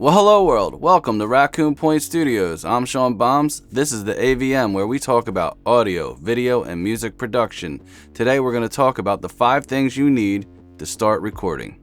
Well, hello world. Welcome to Raccoon Point Studios. I'm Sean Bombs. This is the AVM where we talk about audio, video, and music production. Today we're going to talk about the 5 things you need to start recording.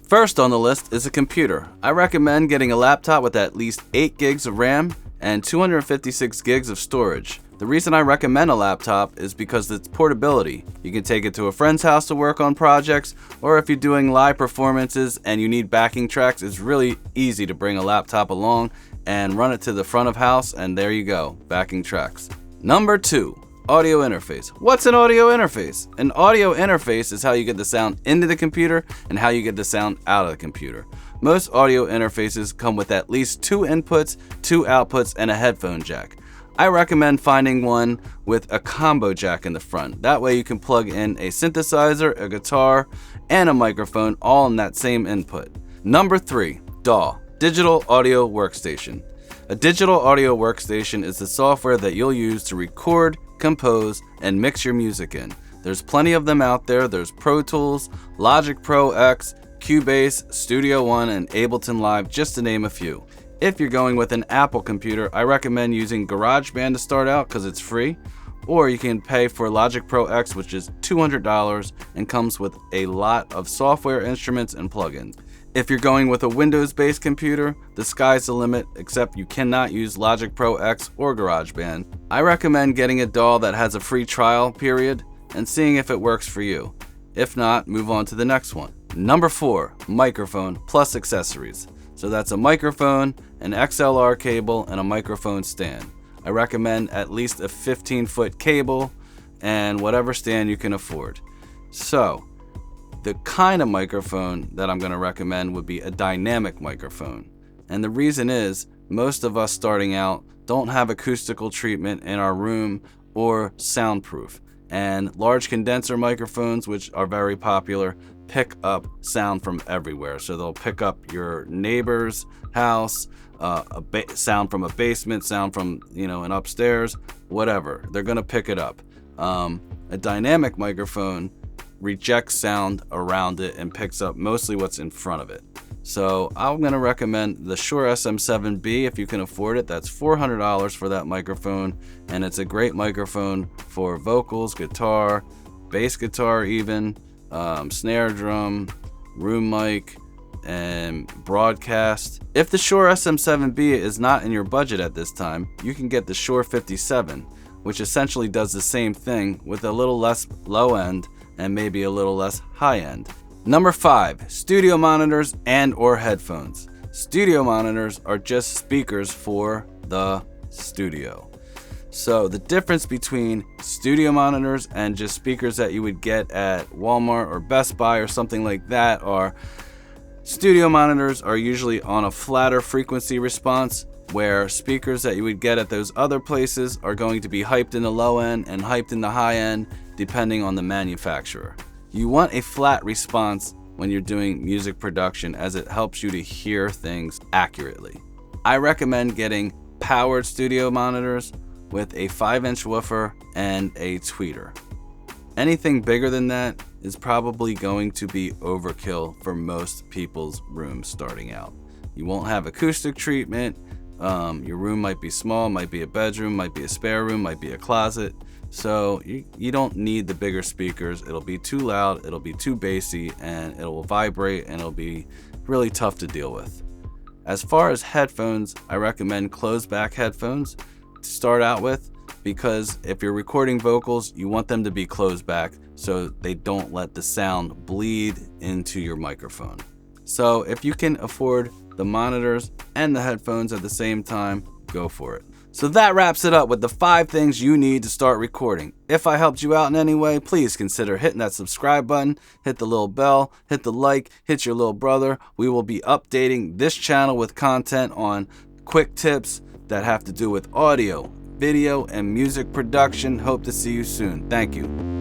First on the list is a computer. I recommend getting a laptop with at least 8 gigs of RAM and 256 gigs of storage. The reason I recommend a laptop is because of its portability. You can take it to a friend's house to work on projects, or if you're doing live performances and you need backing tracks, it's really easy to bring a laptop along and run it to the front of house, and there you go, backing tracks. Number 2, audio interface. What's an audio interface? An audio interface is how you get the sound into the computer and how you get the sound out of the computer. Most audio interfaces come with at least 2 inputs, 2 outputs, and a headphone jack. I recommend finding one with a combo jack in the front. That way you can plug in a synthesizer, a guitar, and a microphone all in that same input. Number 3, DAW, Digital Audio Workstation. A digital audio workstation is the software that you'll use to record, compose, and mix your music in. There's plenty of them out there. There's Pro Tools, Logic Pro X, Cubase, Studio One, and Ableton Live, just to name a few. If you're going with an Apple computer, I recommend using GarageBand to start out because it's free, or you can pay for Logic Pro X, which is $200 and comes with a lot of software instruments and plugins. If you're going with a Windows-based computer, the sky's the limit, except you cannot use Logic Pro X or GarageBand. I recommend getting a DAW that has a free trial period and seeing if it works for you. If not, move on to the next one. Number 4, microphone plus accessories. So that's a microphone, an XLR cable, and a microphone stand. I recommend at least a 15-foot cable and whatever stand you can afford. So, the kind of microphone that I'm going to recommend would be a dynamic microphone. And the reason is, most of us starting out don't have acoustical treatment in our room or soundproof. And large condenser microphones, which are very popular, pick up sound from everywhere. So they'll pick up your neighbor's house, sound from a basement, sound from an upstairs, whatever. They're gonna pick it up. A dynamic microphone rejects sound around it and picks up mostly what's in front of it. So I'm gonna recommend the Shure SM7B if you can afford it. That's $400 for that microphone, and it's a great microphone for vocals, guitar, bass guitar even, snare drum, room mic, and broadcast. If the Shure SM7B is not in your budget at this time, you can get the Shure 57, which essentially does the same thing with a little less low end and maybe a little less high end. Number 5, studio monitors and or headphones. Studio monitors are just speakers for the studio. So the difference between studio monitors and just speakers that you would get at Walmart or Best Buy or something like that are studio monitors are usually on a flatter frequency response, where speakers that you would get at those other places are going to be hyped in the low end and hyped in the high end depending on the manufacturer. You want a flat response when you're doing music production as it helps you to hear things accurately. I recommend getting powered studio monitors with a 5-inch woofer and a tweeter. Anything bigger than that is probably going to be overkill for most people's rooms starting out. You won't have acoustic treatment. Your room might be small, might be a bedroom, might be a spare room, might be a closet. So you don't need the bigger speakers. It'll be too loud, it'll be too bassy, and it will vibrate, and it'll be really tough to deal with. As far as headphones, I recommend closed back headphones to start out with, because if you're recording vocals, you want them to be closed back so they don't let the sound bleed into your microphone. So if you can afford the monitors and the headphones at the same time, go for it. So that wraps it up with the 5 things you need to start recording. If I helped you out in any way, please consider hitting that subscribe button, hit the little bell, hit the like, hit your little brother. We will be updating this channel with content on quick tips that have to do with audio, video, and music production. Hope to see you soon. Thank you.